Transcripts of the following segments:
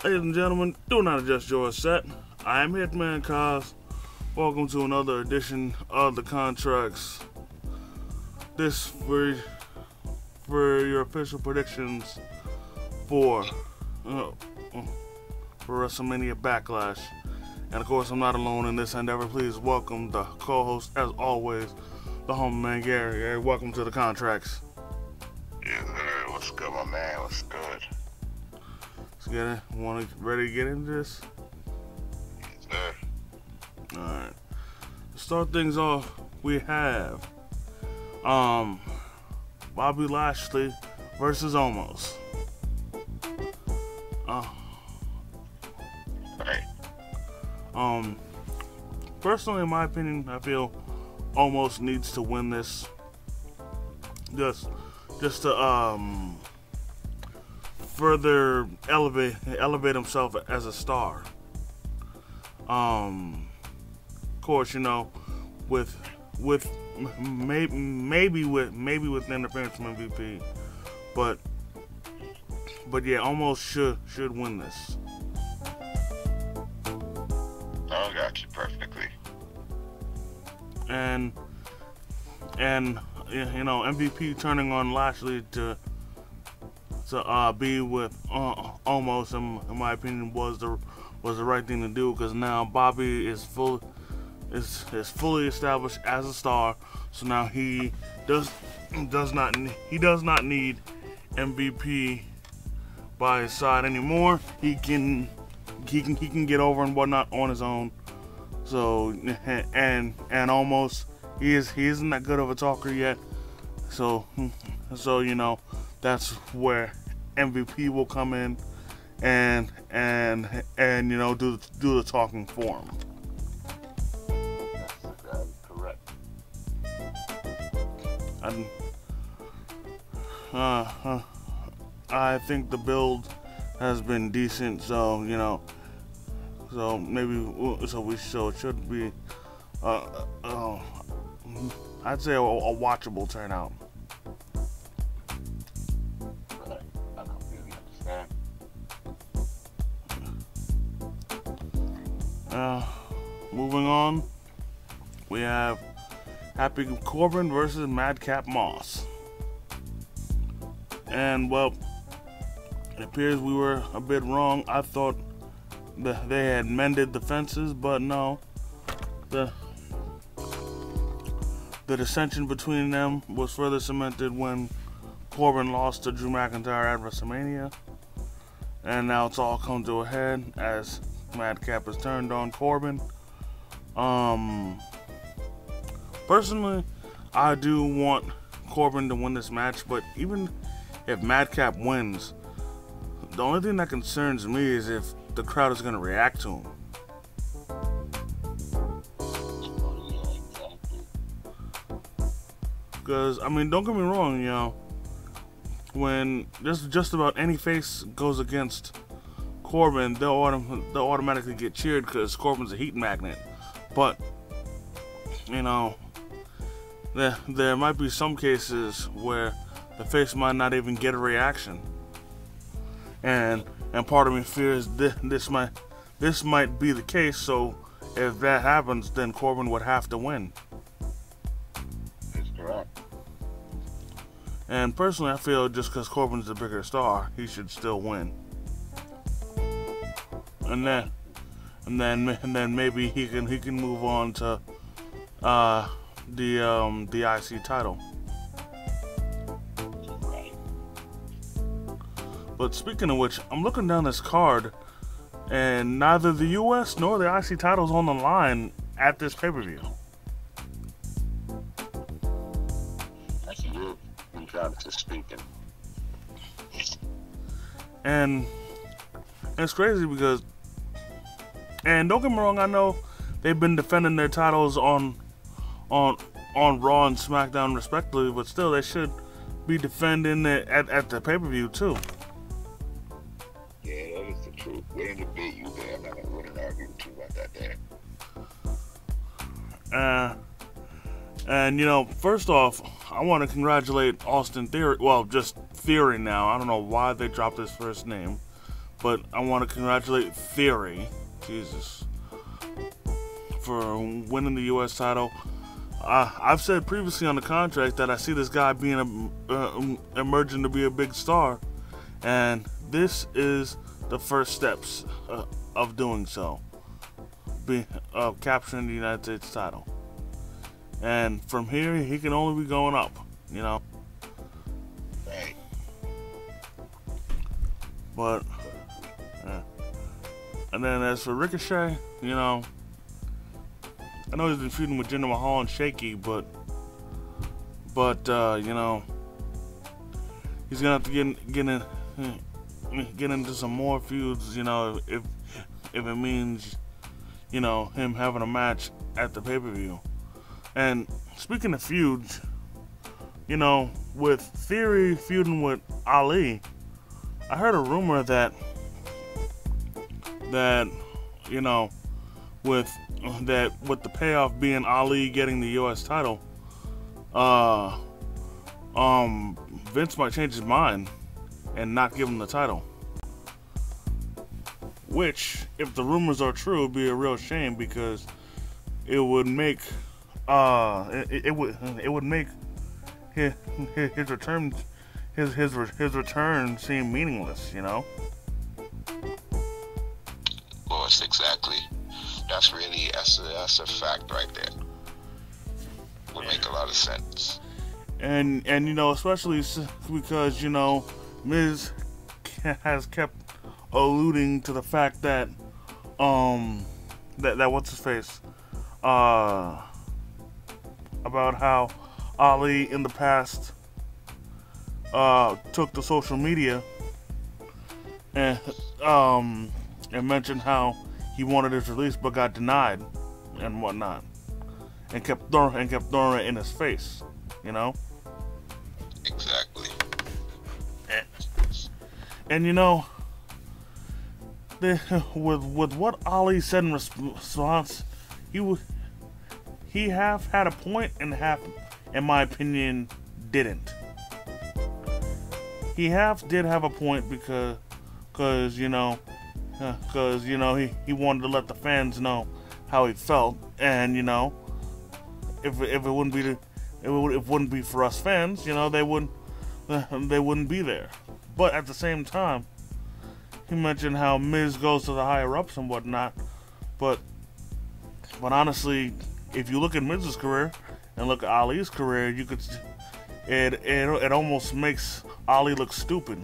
Ladies and gentlemen, do not adjust your set. I am Hitman Cos. Welcome to another edition of the Contracts. This for your official predictions for WrestleMania Backlash. And of course, I'm not alone in this endeavor. Please welcome the co-host, as always, the homie Gary. Gary, welcome to the Contracts. Yes, sir. What's good, my man? What's good? Let's get it. Ready to get into this? Yes, sir. Alright. To start things off, we have Bobby Lashley versus Omos. Right. Personally, in my opinion, I feel Omos needs to win this. Just to further elevate himself as a star. Of course, you know, with maybe with interference from MVP, but yeah, almost should win this. Oh, got you perfectly. And you know, MVP turning on Lashley to be with Omos, in my opinion, was the right thing to do, because now Bobby is fully established as a star. So now he does not need MVP by his side anymore. He can get over and whatnot on his own. So and almost he isn't that good of a talker yet. So you know, that's where MVP will come in and you know, do the talking for him. That's correct. I think the build has been decent, so you know, so it should be I'd say a watchable turnout. Right. I completely understand. Moving on, we have Happy Corbin versus Madcap Moss. And well, it appears we were a bit wrong. I thought that they had mended the fences, but no. The dissension between them was further cemented when Corbin lost to Drew McIntyre at WrestleMania. And now it's all come to a head as Madcap has turned on Corbin. Personally, I do want Corbin to win this match, but even if Madcap wins, the only thing that concerns me is if the crowd is going to react to him. Because, I mean, don't get me wrong, you know, when just about any face goes against Corbin, they'll automatically get cheered because Corbin's a heat magnet. But, you know, there might be some cases where the face might not even get a reaction, and part of me fears this might be the case. So if that happens, then Corbin would have to win. That's correct. And personally, I feel just because Corbin's the bigger star, he should still win. And then maybe he can move on to the IC title. Right. But speaking of which, I'm looking down this card, and neither the US nor the IC title's on the line at this pay-per-view. That's good. Neutrality speaking. And it's crazy because, and don't get me wrong, I know they've been defending their titles on Raw and SmackDown respectively, but still they should be defending it at the pay-per-view too. Yeah, that is the truth. We ain't debate you there. I'm not gonna argue with you about that there. And you know, first off, I want to congratulate Austin Theory. Well, just Theory now. I don't know why they dropped his first name, but I want to congratulate Theory, Jesus, for winning the U.S. title. I've said previously on the contract that I see this guy being emerging to be a big star, and this is the first steps of doing so, of capturing the United States title. And from here, he can only be going up, you know. Right. But, and then as for Ricochet, you know, I know he's been feuding with Jinder Mahal and Shaky, but you know, he's gonna have to get into some more feuds, you know, if it means, you know, him having a match at the pay-per-view. And speaking of feuds, you know, with Theory feuding with Ali, I heard a rumor that you know, with the payoff being Ali getting the U.S. title, Vince might change his mind and not give him the title. Which, if the rumors are true, would be a real shame, because it would make it would make his return seem meaningless, you know. Of course, exactly. That's a fact right there. Would make a lot of sense. And you know, especially because, you know, Miz has kept alluding to the fact that that what's his face about how Ali in the past took to social media and mentioned how he wanted his release but got denied and whatnot, and kept throwing it in his face, you know. Exactly. And you know, with what Ali said in response, he have had a point and half, in my opinion, didn't. He did have a point because you know, he wanted to let the fans know how he felt, and you know, if it wouldn't be for us fans, you know, they wouldn't be there. But at the same time, he mentioned how Miz goes to the higher ups and whatnot. But honestly, if you look at Miz's career and look at Ali's career, you could it almost makes Ali look stupid,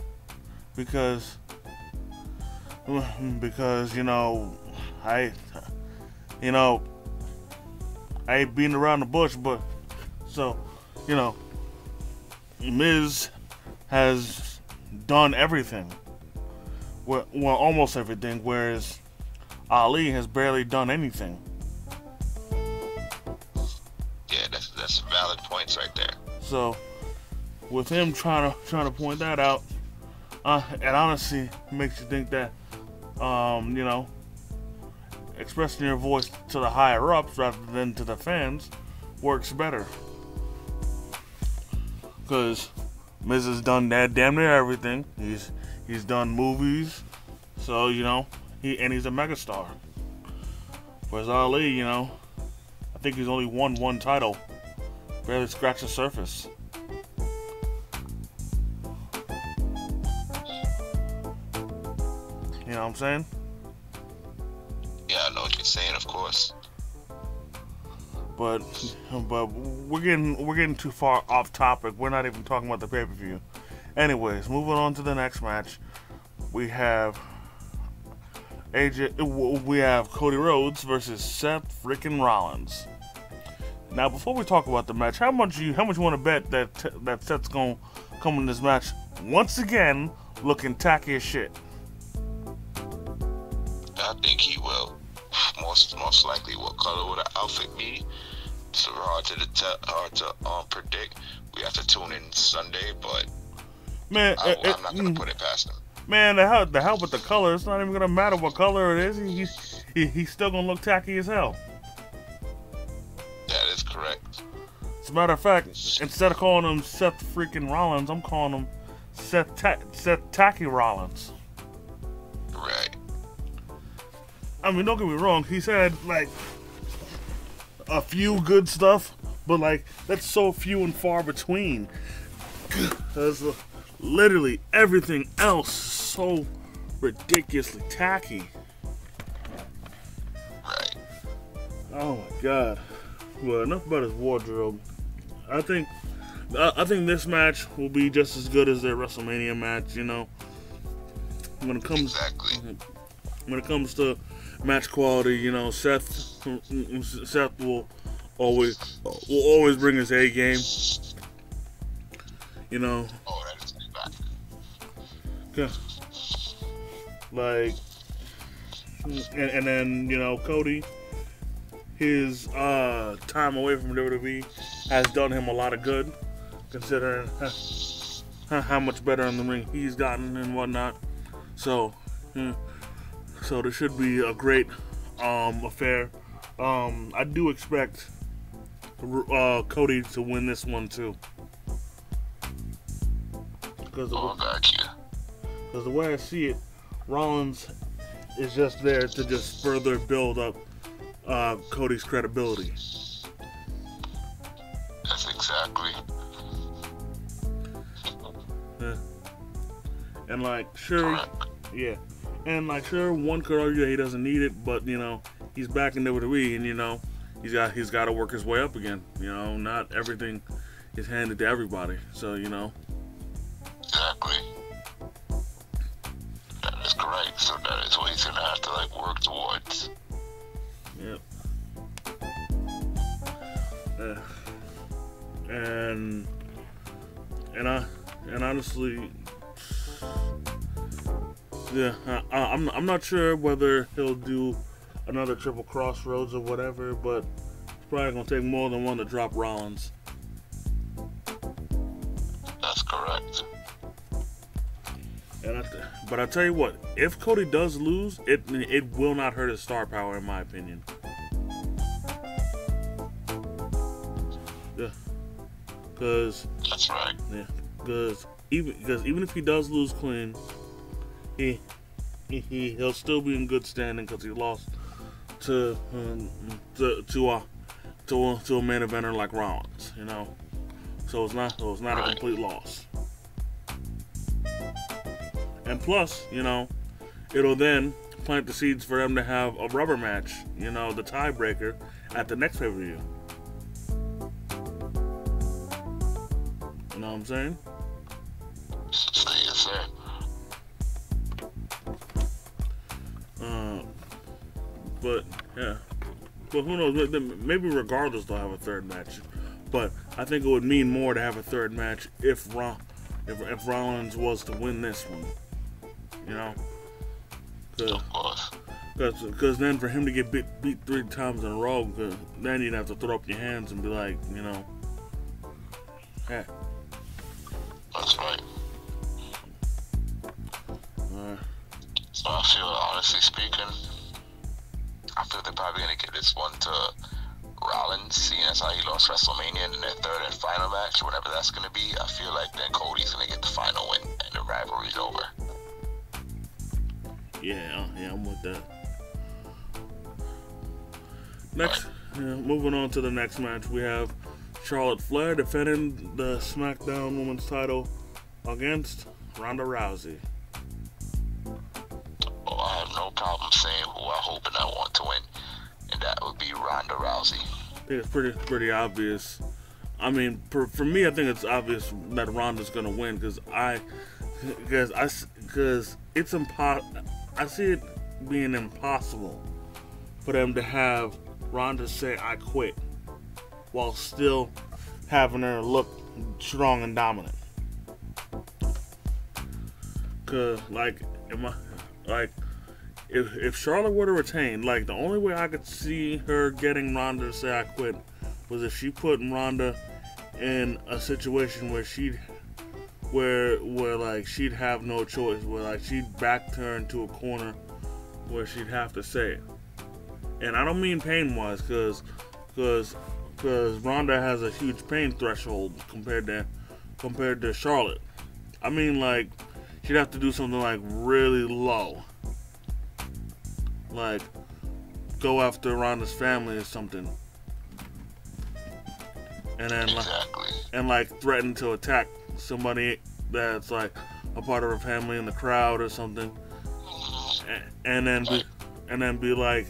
because you know, I ain't beating around the bush, but so, you know, Miz has done everything. Well, almost everything, whereas Ali has barely done anything. Yeah, that's valid points right there. So, with him trying to point that out, it honestly makes you think that, you know, expressing your voice to the higher ups rather than to the fans works better. Because Miz has done that damn near everything. He's done movies, so you know, he's a megastar. Whereas Ali, you know, I think he's only won one title, barely scratched the surface. You know what I'm saying? Yeah, I know what you're saying, of course. But we're getting too far off topic. We're not even talking about the pay-per-view. Anyways, moving on to the next match, we have Cody Rhodes versus Seth freaking Rollins. Now, before we talk about the match, how much you want to bet that Seth's gonna come in this match once again looking tacky as shit? I think he will. Most likely, what color would the outfit be? It's hard to predict. We have to tune in Sunday, but man, I'm not gonna put it past him. Man, the hell with the color. It's not even gonna matter what color it is. He's still gonna look tacky as hell. That is correct. As a matter of fact, instead of calling him Seth freaking Rollins, I'm calling him Seth Tacky Rollins. I mean, don't get me wrong. He's had like a few good stuff, but like that's so few and far between. Because literally everything else so ridiculously tacky. Right. Oh my god. Well, enough about his wardrobe. I think this match will be just as good as their WrestleMania match. You know, when it comes to match quality, you know, Seth will always bring his A game. You know. Oh, that is bad. Yeah. Like, and then, you know, Cody, his time away from WWE has done him a lot of good, considering how much better in the ring he's gotten and whatnot. So there should be a great affair. I do expect Cody to win this one too. Because the way I see it, Rollins is just there to just further build up Cody's credibility. That's exactly. Yeah. And like, sure, Correct. yeah. And like, sure, one could argue that he doesn't need it, but you know, he's back in WWE, and you know, he's got to work his way up again. You know, not everything is handed to everybody. So you know. Exactly. That is correct. So that is what he's gonna have to like work towards. Yep. And honestly, yeah, I'm not sure whether he'll do another triple crossroads or whatever, but it's probably gonna take more than one to drop Rollins. That's correct. But I tell you what, if Cody does lose, it will not hurt his star power, in my opinion. Yeah, because that's right. Yeah, because even if he does lose clean, he'll still be in good standing because he lost to a main eventer like Rollins, you know. So it's not Right. a complete loss. And plus, you know, it'll then plant the seeds for them to have a rubber match, you know, the tiebreaker at the next pay-per-view. You know what I'm saying? Yes, sir. But yeah, but who knows? Maybe regardless they'll have a third match. But I think it would mean more to have a third match if Rollins was to win this one. You know, because then for him to get beat 3 times in a row, then you'd have to throw up your hands and be like, you know, hey. That's right. So I feel, honestly speaking, I feel they're probably gonna give this one to Rollins, seeing as how he lost WrestleMania in their third and final match, whatever that's gonna be. I feel like then Cody's gonna get the final win and the rivalry's over. Yeah, I'm with that. Next, moving on to the next match, we have Charlotte Flair defending the SmackDown Women's title against Ronda Rousey. Oh, I have no problem saying who I hope and I want to win, and that would be Ronda Rousey. I think it's pretty obvious. I mean, for me, I think it's obvious that Ronda's gonna win because it's impossible. I see it being impossible for them to have Ronda say "I quit" while still having her look strong and dominant. Cause if Charlotte were to retain, like the only way I could see her getting Ronda to say "I quit" was if she put Ronda in a situation where she'd have no choice, where like she'd back her into a corner where she'd have to say it. And I don't mean pain-wise, cause Ronda has a huge pain threshold compared to Charlotte. I mean like she'd have to do something like really low, like go after Ronda's family or something, and then like threaten to attack somebody that's like a part of her family in the crowd or something, and then be like,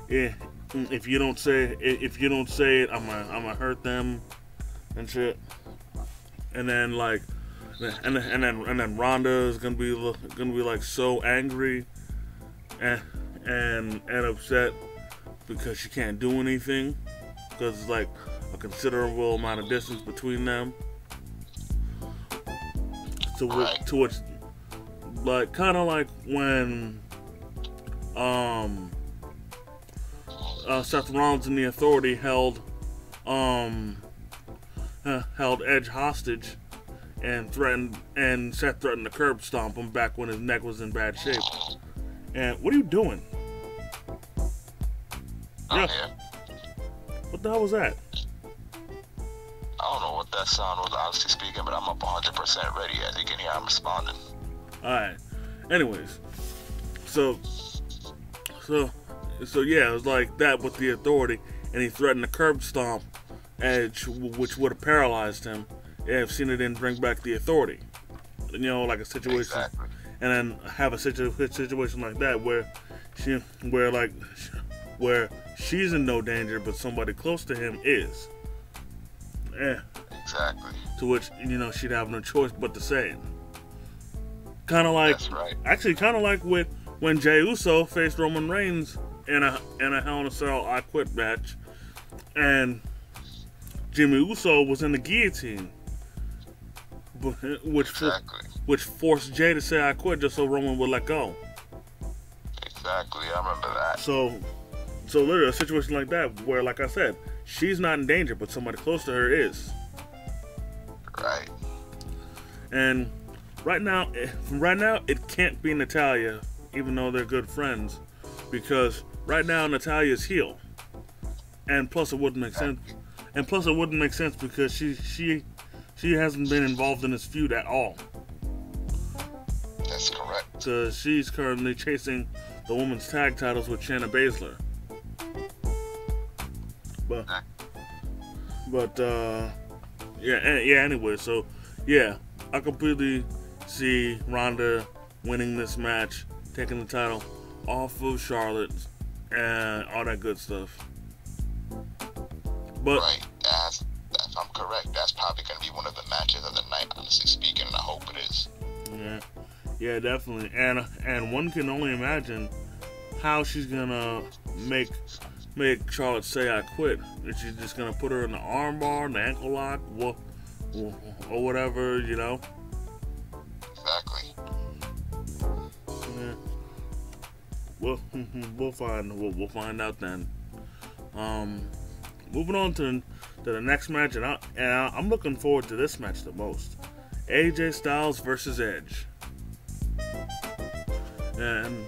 yeah, if you don't say it, I'm gonna hurt them and shit, and then like. And then Ronda is gonna be like so angry and upset because she can't do anything because it's like a considerable amount of distance between them. To which like kind of like when Seth Rollins and the Authority held Edge hostage. And Seth threatened to curb stomp him back when his neck was in bad shape. And what are you doing? Yeah. What the hell was that? I don't know what that sound was, honestly speaking, but I'm up 100% ready. As you can hear, I'm responding. Alright. Anyways. So yeah, it was like that with the Authority. And he threatened to curb stomp Edge, which would have paralyzed him. Yeah, if Cena didn't bring back the Authority, you know, like a situation, exactly. And then have a situation like that where she's in no danger, but somebody close to him is. Yeah, exactly. To which she'd have no choice but to say it. Kind of like, that's right. Actually, kind of like with when Jey Uso faced Roman Reigns in a Hell in a Cell I Quit match, and Jimmy Uso was in the guillotine. Which forced Jay to say I quit just so Roman would let go. Exactly, I remember that. So literally a situation like that where, like I said, she's not in danger, but somebody close to her is. Right. And right now it can't be Natalya, even though they're good friends, because right now Natalya's heel, and plus it wouldn't make sense. And plus it wouldn't make sense because she hasn't been involved in this feud at all. That's correct. So she's currently chasing the women's tag titles with Shayna Baszler. But anyway, so yeah, I completely see Ronda winning this match, taking the title off of Charlotte and all that good stuff. But right, if I'm correct, that's probably going to be one of the matches of the night, honestly speaking, and I hope it is. Yeah, definitely. And one can only imagine how she's gonna make Charlotte say I quit. Is she just gonna put her in the armbar, the ankle lock, or whatever, Exactly. Yeah. We'll find out then. Moving on to the next match, and I'm looking forward to this match the most. AJ Styles versus Edge. And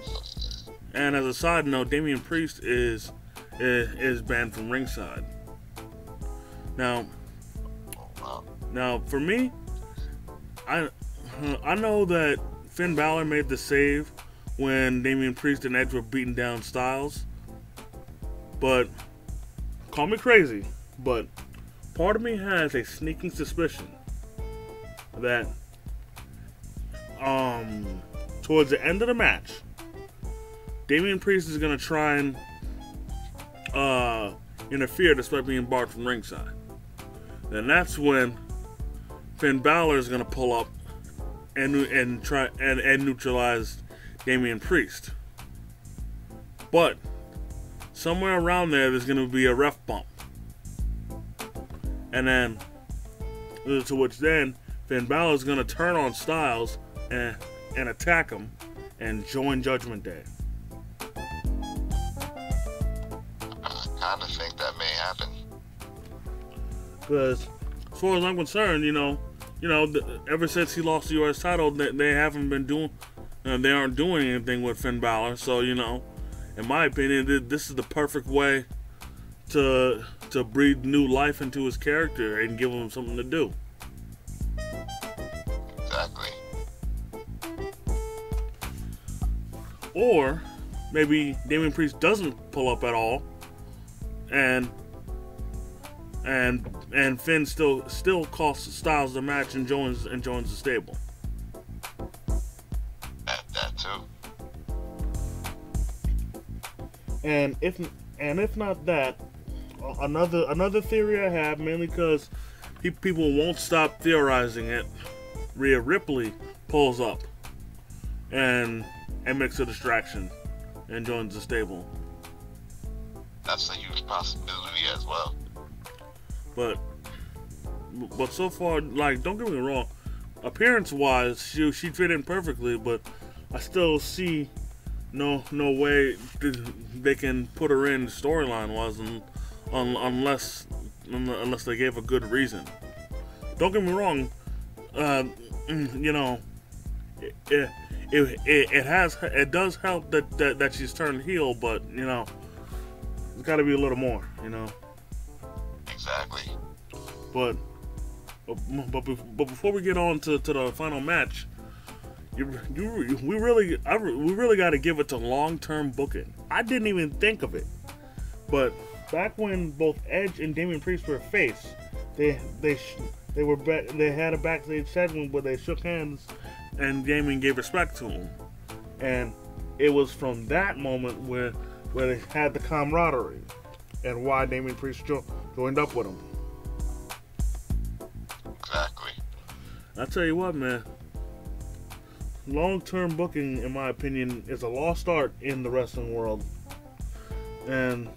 as a side note, Damian Priest is banned from ringside. Now for me, I know that Finn Balor made the save when Damian Priest and Edge were beating down Styles, but call me crazy, but part of me has a sneaking suspicion that towards the end of the match, Damian Priest is going to try and interfere despite being barred from ringside. Then that's when Finn Balor is going to pull up and try and neutralize Damian Priest. But somewhere around there's going to be a ref bump. And then, to which then, Finn Balor is going to turn on Styles and attack him and join Judgment Day. I kind of think that may happen. Because, as far as I'm concerned, ever since he lost the U.S. title, they haven't been doing, they aren't doing anything with Finn Balor. So, in my opinion, this is the perfect way to breathe new life into his character and give him something to do. Exactly. Or maybe Damian Priest doesn't pull up at all, and Finn still costs Styles the match and joins the stable. That too. And if not that, another theory I have, mainly because people won't stop theorizing it. Rhea Ripley pulls up and makes a distraction and joins the stable. That's a huge possibility as well. But so far, like, don't get me wrong, appearance-wise, she fit in perfectly, but I still see no way they can put her in storyline-wise unless they gave a good reason. Don't get me wrong, you know, it does help that she's turned heel, but you know, it's got to be a little more, you know. Exactly. But before we get on to the final match, we really got to give it to long-term booking. I didn't even think of it, but back when both Edge and Damian Priest were face, they had a backstage segment where they shook hands and Damian gave respect to him, and it was from that moment where they had the camaraderie and why Damian Priest joined up with him. Exactly. I tell you what, man. Long-term booking, in my opinion, is a lost art in the wrestling world, and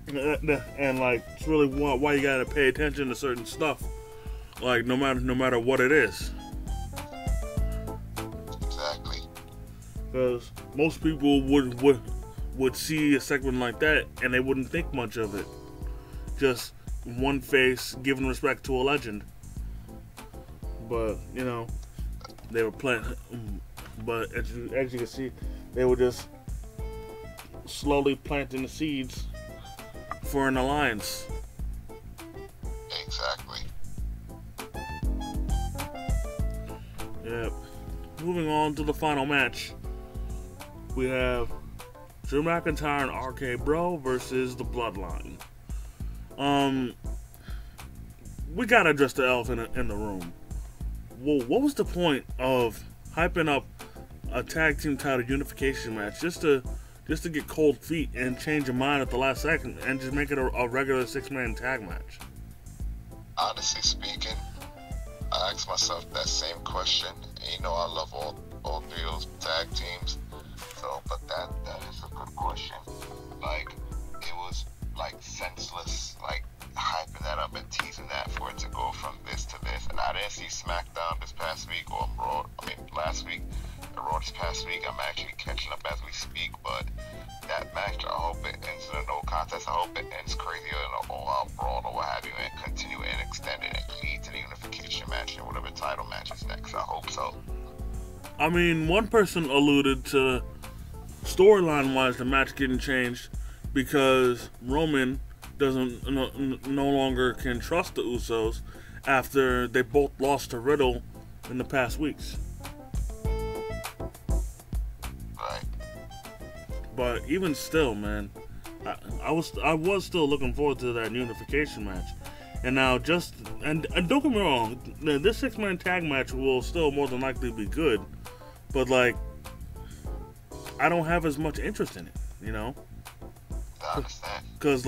like, it's really why you gotta pay attention to certain stuff, like no matter what it is. Exactly. Because most people would see a segment like that and they wouldn't think much of it. Just one face giving respect to a legend. But you know, they were playing. But as you can see, they were just slowly planting the seeds for an alliance. Exactly. Yep. Moving on to the final match, we have Drew McIntyre and RK Bro versus the Bloodline. We gotta address the elephant in the room. Well, what was the point of hyping up a tag team title unification match just to get cold feet and change your mind at the last second and just make it a regular 6-man tag match? Honestly speaking, I asked myself that same question. And you know, I love all three of those tag teams. So, but that is a good question. Like, it was like senseless, like hyping that up and teasing that for it to go from this to this. And I didn't see SmackDown this past week or Raw. I mean, last week, or Raw this past week. I'm actually catching up as we speak. But that match, I hope it ends in a no contest. I hope it ends crazier than an all-out brawl or what have you, and continue and extend it and lead to the unification match and whatever title match is next. I hope so. I mean, one person alluded to storyline-wise the match getting changed because Roman doesn't no longer can trust the Usos after they both lost to Riddle in the past weeks. Right. But even still, man, I was still looking forward to that unification match. And now and don't get me wrong, this 6-man tag match will still more than likely be good, but like, I don't have as much interest in it, you know? I understand. Cause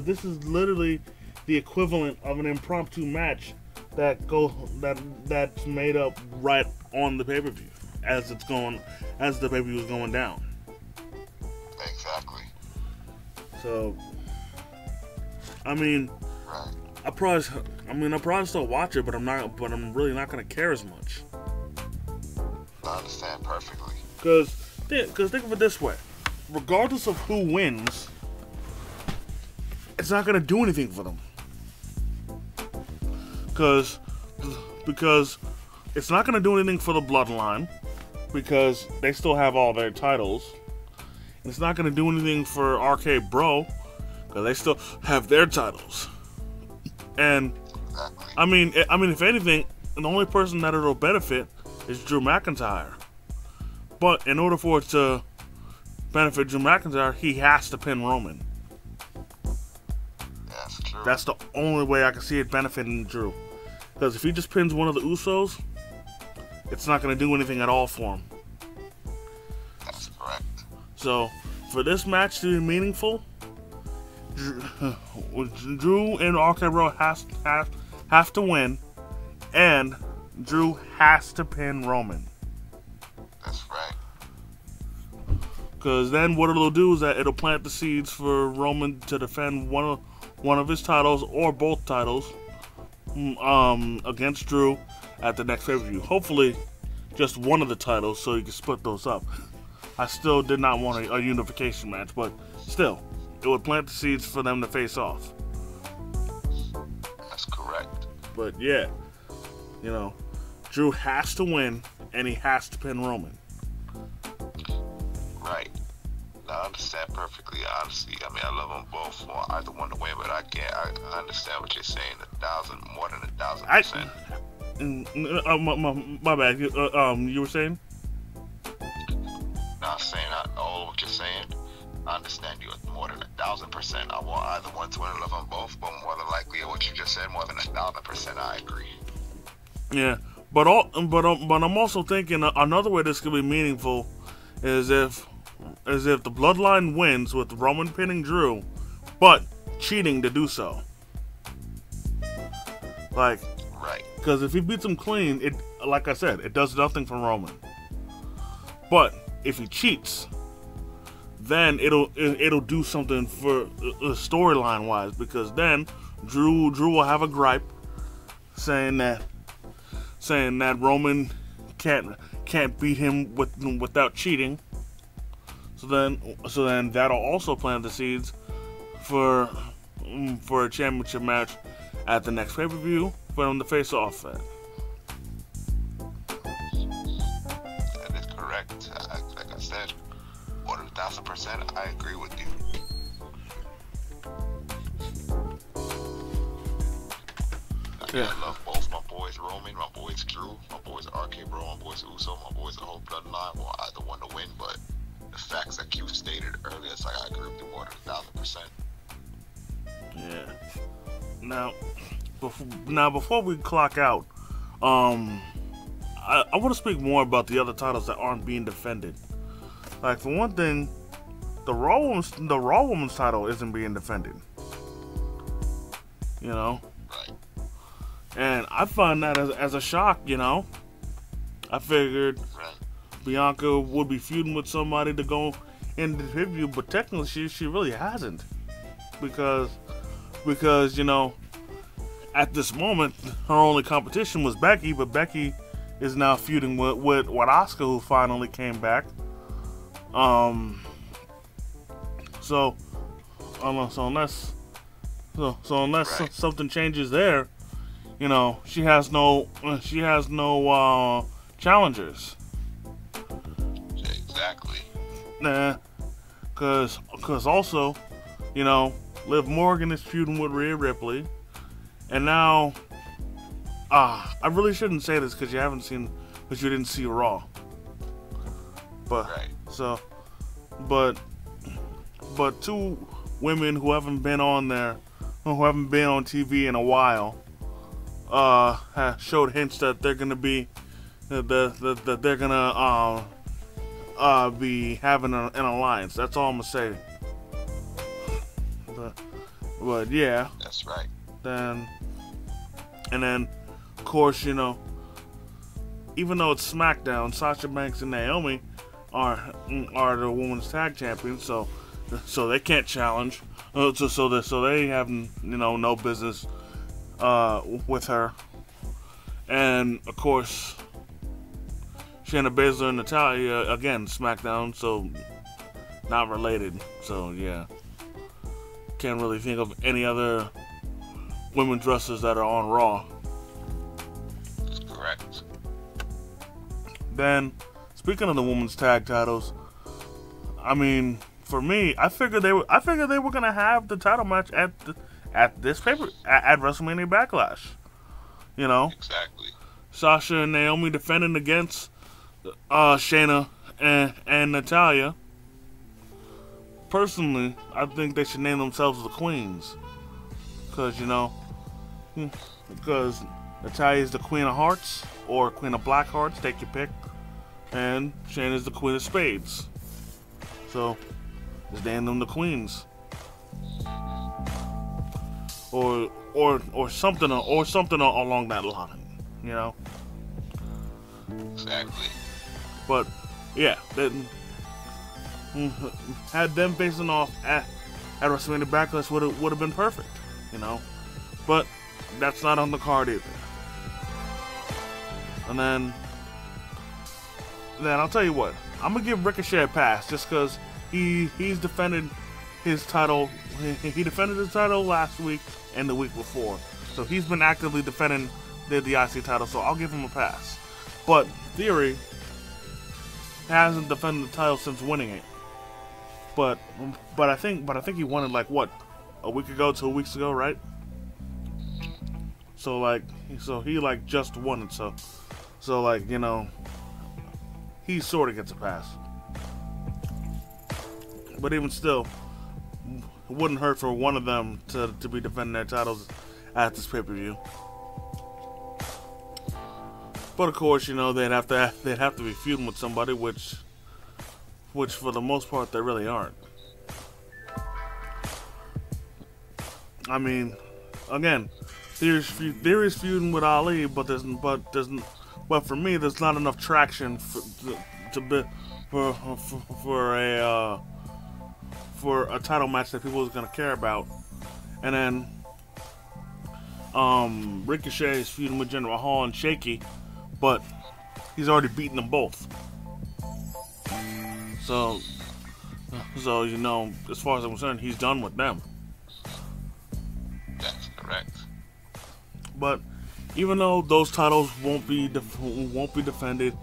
this is literally the equivalent of an impromptu match that's made up right on the pay-per-view as the pay-per-view is going down. Exactly. So, I mean, right. I'll probably still watch it, but I'm really not gonna care as much. I understand perfectly. Cause think of it this way: regardless of who wins, it's not gonna do anything for them. Because it's not gonna do anything for the Bloodline because they still have all their titles. It's not gonna do anything for RK Bro because they still have their titles. And Exactly. I mean, if anything, the only person that it'll benefit is Drew McIntyre. But in order for it to benefit Drew McIntyre, he has to pin Roman. That's true. That's the only way I can see it benefiting Drew. Because if he just pins one of the Usos, it's not going to do anything at all for him. That's correct. So, for this match to be meaningful, Drew and RK-Bro have to win, and Drew has to pin Roman. That's right. Because then what it'll do is that it'll plant the seeds for Roman to defend one of his titles or both titles against Drew at the next pay-per-view. Hopefully, just one of the titles so you can split those up. I still did not want a unification match, but still, it would plant the seeds for them to face off. That's correct. But yeah, you know, Drew has to win, and he has to pin Roman. Right. Now, I understand perfectly. Honestly, I mean, I love them both. Want either one to win, but I can't. I understand what you're saying. More than 1,000%. My bad. You were saying? No, I'm saying all what you're saying. I understand you more than 1,000%. I want either one to win. I love them both, but more than likely, what you just said, more than 1,000%, I agree. Yeah, but I'm also thinking another way this could be meaningful is if the Bloodline wins with Roman pinning Drew, but cheating to do so. Like, right? Because if he beats him clean, it, like I said, it does nothing for Roman. But if he cheats, then it'll do something for storyline wise, because then Drew will have a gripe saying that Roman can't beat him without cheating. So then that'll also plant the seeds for a championship match at the next pay-per-view for him to face off at. That is correct. Like I said, more than 1,000%, I agree with you. Yeah. I love both my boys Roman, my boys Drew, my boys RK-Bro, my boys Uso, my boys the whole bloodline. I want either one to win, but the facts that you stated earlier, it's like I agree with you more than 1,000%. Yeah. Now, before we clock out, I want to speak more about the other titles that aren't being defended. Like, for one thing, the Raw Women's title isn't being defended. You know? Right. And I find that as a shock, you know? I figured Bianca would be feuding with somebody to go in the pay-per-view, but technically she really hasn't. Because, you know, at this moment, her only competition was Becky, but Becky is now feuding with Asuka, who finally came back. So unless something changes there, you know, she has no challengers. Exactly. Nah, cause also, you know, Liv Morgan is feuding with Rhea Ripley, and now, I really shouldn't say this because you didn't see Raw. But but two women who haven't been on TV in a while, have showed hints that they're gonna be that they're gonna be having an alliance. That's all I'm gonna say. But yeah, that's right. Then of course, you know, even though it's SmackDown, Sasha Banks and Naomi are the women's tag champions, so they can't challenge. So they have, you know, no business with her. And of course, Shayna Baszler and Natalya, again, SmackDown, so not related. So yeah, can't really think of any other women's wrestlers that are on Raw. That's correct. Then, speaking of the women's tag titles, I mean, for me, I figured they were gonna have the title match at this paper at WrestleMania Backlash. You know, exactly. Sasha and Naomi defending against Shayna and Natalia. Personally, I think they should name themselves the Queens, because because Natalia is the Queen of Hearts or Queen of Black Hearts, take your pick, and Shayna is the Queen of Spades. So just name them the Queens, or something along that line, Exactly. But yeah, then had them facing off at WrestleMania Backlash would have been perfect, But that's not on the card either. And then I'll tell you what, I'm gonna give Ricochet a pass just because he's defended his title. He defended his title last week and the week before, so he's been actively defending the IC title. So I'll give him a pass. But Theory hasn't defended the title since winning it. But I think he won it like what, a week ago, 2 weeks ago, right? So he just won it. So he sort of gets a pass. But even still, it wouldn't hurt for one of them to be defending their titles at this pay-per-view. But of course, they'd have to be feuding with somebody, which for the most part they really aren't. I mean, again, there's feuding with Ali, but for me, there's not enough traction for a title match that people are gonna care about. And then Ricochet is feuding with Jinder Mahal and Shaky, but he's already beaten them both. So as far as I'm concerned, he's done with them. That's correct. But even though those titles won't be defended,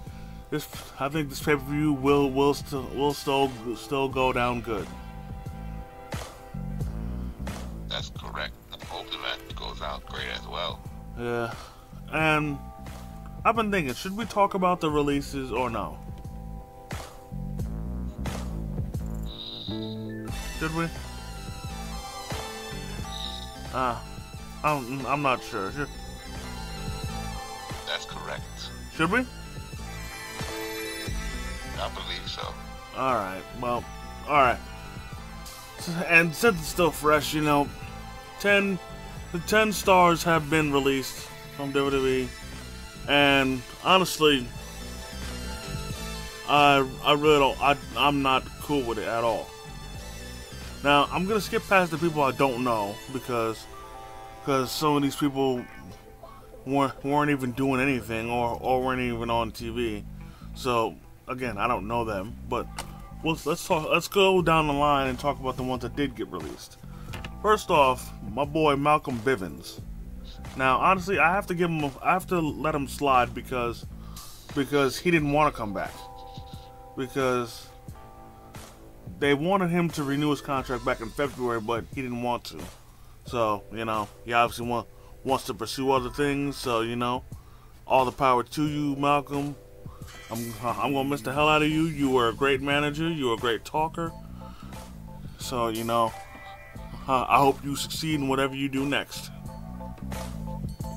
I think this pay-per-view will still go down good. That's correct. I hope the match goes out great as well. Yeah, and I've been thinking, should we talk about the releases or no? Should we? I'm not sure. That's correct. Should we? I believe so. Alright, well, alright. And since it's still fresh, the 10 stars have been released from WWE. And honestly, I'm not cool with it at all. Now, I'm gonna skip past the people I don't know because some of these people weren't even doing anything or weren't even on TV. So again, I don't know them, but let's go down the line and talk about the ones that did get released. First off, my boy Malcolm Bivens. Now, honestly, I have to let him slide because he didn't want to come back. Because they wanted him to renew his contract back in February, but he didn't want to. So, he obviously wants to pursue other things. So, all the power to you, Malcolm. I'm gonna miss the hell out of you. You were a great manager. You were a great talker. So, I hope you succeed in whatever you do next.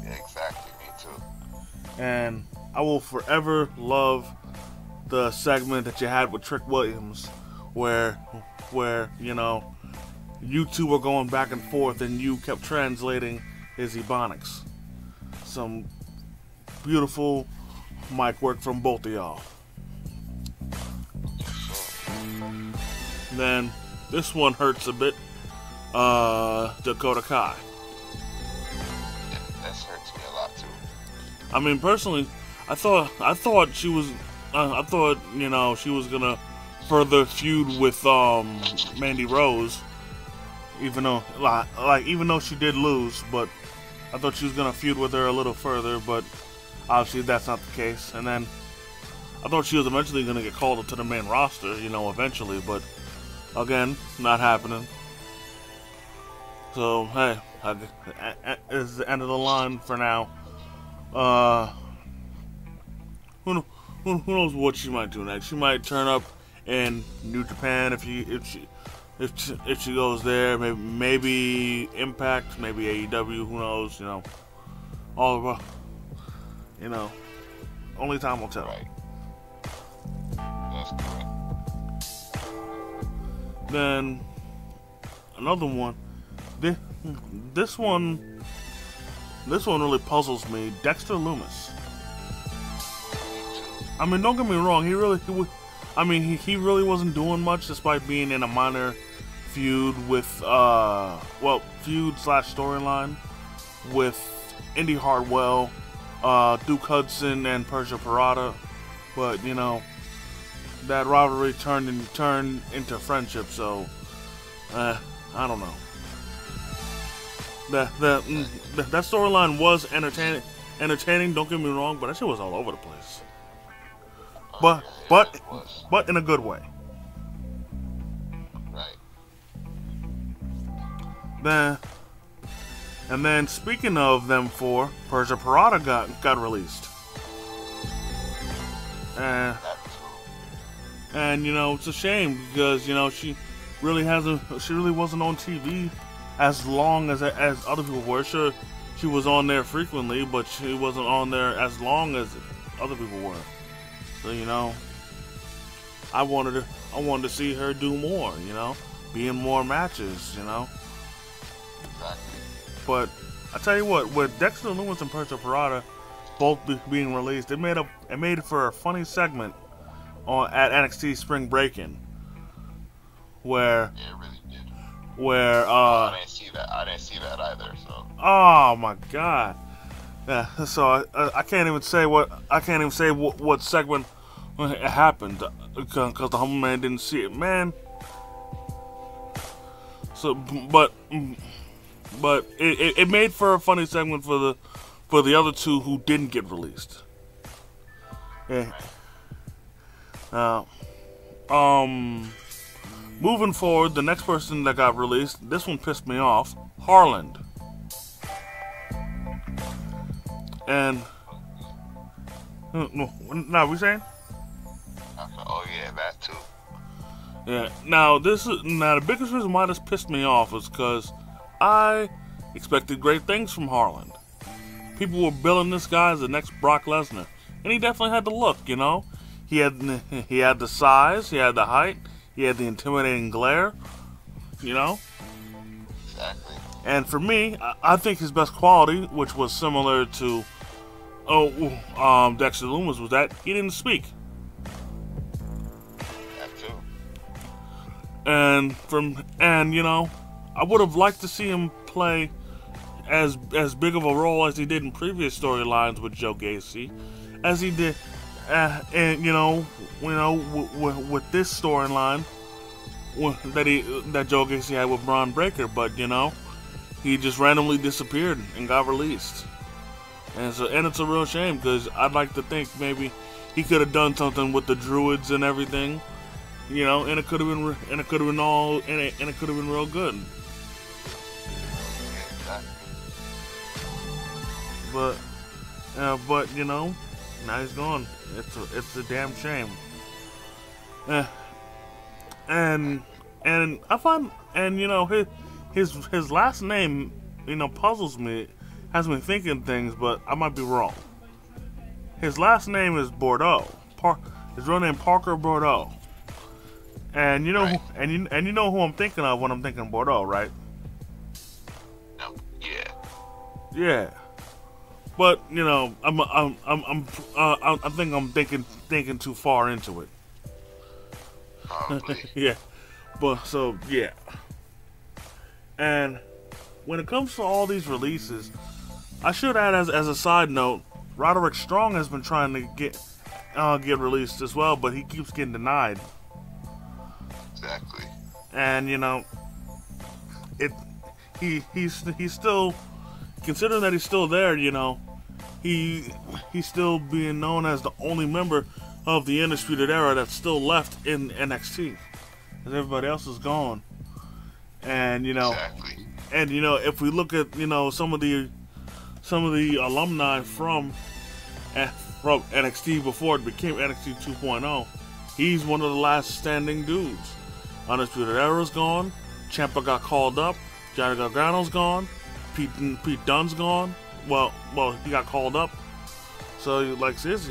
Yeah, exactly. Me too. And I will forever love the segment that you had with Trick Williams, where you two were going back and forth and you kept translating his ebonics. Some beautiful mic work from both of y'all. Then this one hurts a bit. Dakota Kai. Yeah, this hurts me a lot too. I mean, personally, I thought she was she was gonna further feud with Mandy Rose, even though she did lose, but I thought she was gonna feud with her a little further, but obviously that's not the case. And then I thought she was eventually gonna get called up to the main roster, eventually, but again, not happening. So hey, it's the end of the line for now. Who who knows what she might do next? She might turn up in New Japan if she goes there. Maybe Impact, maybe AEW. Who knows? You know, all of you know, only time will tell. Right. That's correct. Then another one. This one really puzzles me. Dexter Lumis. I mean, don't get me wrong. He really wasn't doing much despite being in a minor feud with feud/storyline with Indy Hartwell, Duke Hudson, and Persia Pirotta. But you know, that rivalry turned into friendship. So I don't know. That storyline was entertaining. Don't get me wrong, but that shit was all over the place. But in a good way. Right. Then speaking of them four, Persia Pirotta got released. And you know, it's a shame because you know she really wasn't on TV as long as other people were. Sure, she was on there frequently, but she wasn't on there as long as other people were. So you know, I wanted to see her do more. You know, be in more matches. You know. Exactly. But I tell you what, with Dexter Lumis and Persia Pirotta both being released, it made for a funny segment at NXT Spring Break-In, where yeah, it really did. Where I didn't see that either. So. Oh my God. Yeah. So I can't even say what segment happened because the humble man didn't see it, man. So, but it made for a funny segment for the other two who didn't get released. Yeah. Moving forward, the next person that got released, this one pissed me off, Harland. And now we saying? Oh yeah, that too. Yeah. Now the biggest reason why this pissed me off is because I expected great things from Harland. People were billing this guy as the next Brock Lesnar, and he definitely had the look. You know, he had the size, he had the height, he had the intimidating glare. You know. Exactly. And for me, I think his best quality, which was similar to Dexter Lumis, was that he didn't speak. That too. And you know, I would have liked to see him play as big of a role as he did in previous storylines with Joe Gacy, as he did, and you know, with this storyline that Joe Gacy had with Braun Breaker, but you know, he just randomly disappeared and got released, and it's a real shame because I'd like to think maybe he could have done something with the Druids and everything, you know, and it could have been real good. But you know, now he's gone. It's a damn shame. And I find, and you know, his last name, you know, puzzles me, has me thinking things, but I might be wrong. His last name is Bordeaux. His real name Parker Bordeaux. And you know, right. and you know who I'm thinking of when I'm thinking Bordeaux, right? No. Yeah. Yeah. But you know, I think I'm thinking too far into it. Probably. Yeah. But so yeah. And when it comes to all these releases, I should add as a side note, Roderick Strong has been trying to get released as well, but he keeps getting denied. Exactly. And you know, he's still, considering that he's still there, you know, he's still being known as the only member of the Undisputed Era that's still left in NXT, as everybody else is gone. And you know, exactly. And you know, if we look at, you know, some of the alumni from from NXT before it became NXT 2.0. He's one of the last standing dudes. Undisputed Era's gone. Ciampa got called up. Johnny Gargano's gone. Pete Dunne's gone. Well, he got called up. So, like this,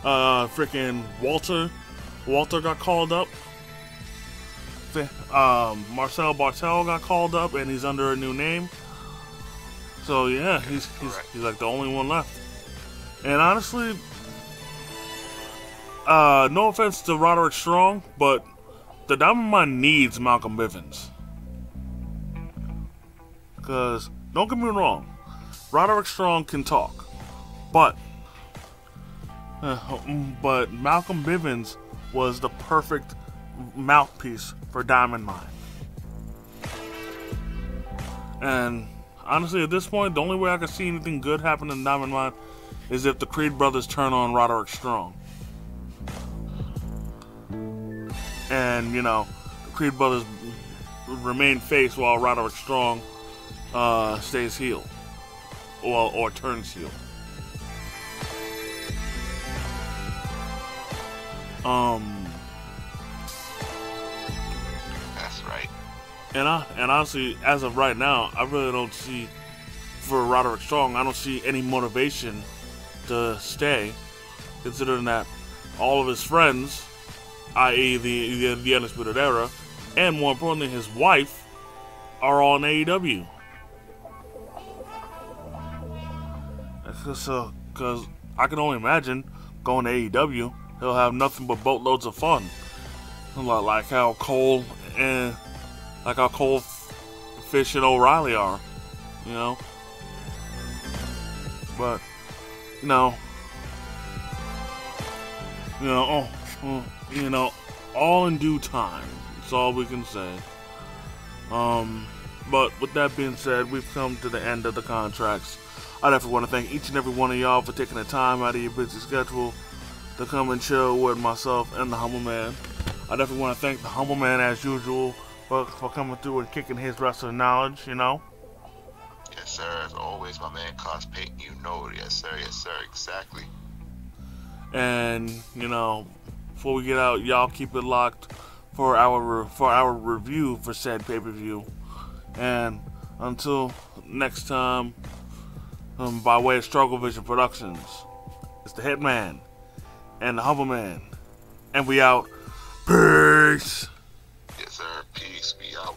freaking Walter got called up. Marcel Bartel got called up, and he's under a new name. So yeah, he's like the only one left. And honestly, no offense to Roderick Strong, but the Diamond Mine needs Malcolm Bivens. Because, don't get me wrong, Roderick Strong can talk, but Malcolm Bivens was the perfect mouthpiece for Diamond Mine. And honestly, at this point, the only way I can see anything good happen in Diamond Mine is if the Creed brothers turn on Roderick Strong. And, you know, the Creed brothers remain face while Roderick Strong stays heel. Or turns heel. That's right. And honestly, as of right now, I really don't see, for Roderick Strong, I don't see any motivation to stay, considering that all of his friends, i.e. the Undisputed Era, and more importantly his wife, are all in AEW. Because I can only imagine going to AEW, he'll have nothing but boatloads of fun, like how Cole Fish and O'Reilly are, you know. But all in due time. That's all we can say. But with that being said, we've come to the end of the contracts. I definitely want to thank each and every one of y'all for taking the time out of your busy schedule to come and chill with myself and the Humble Man. I definitely want to thank the Humble Man, as usual, for coming through and kicking his wrestling knowledge, you know. Yes, sir. As always, my man, Cosplay, you know it. Yes, sir, exactly. And, you know, before we get out, y'all keep it locked for our review for said pay-per-view. And until next time, by way of Struggle Vision Productions, it's the Hitman and the Humble Man. And we out. Peace! Yes, sir. Peace. Be out.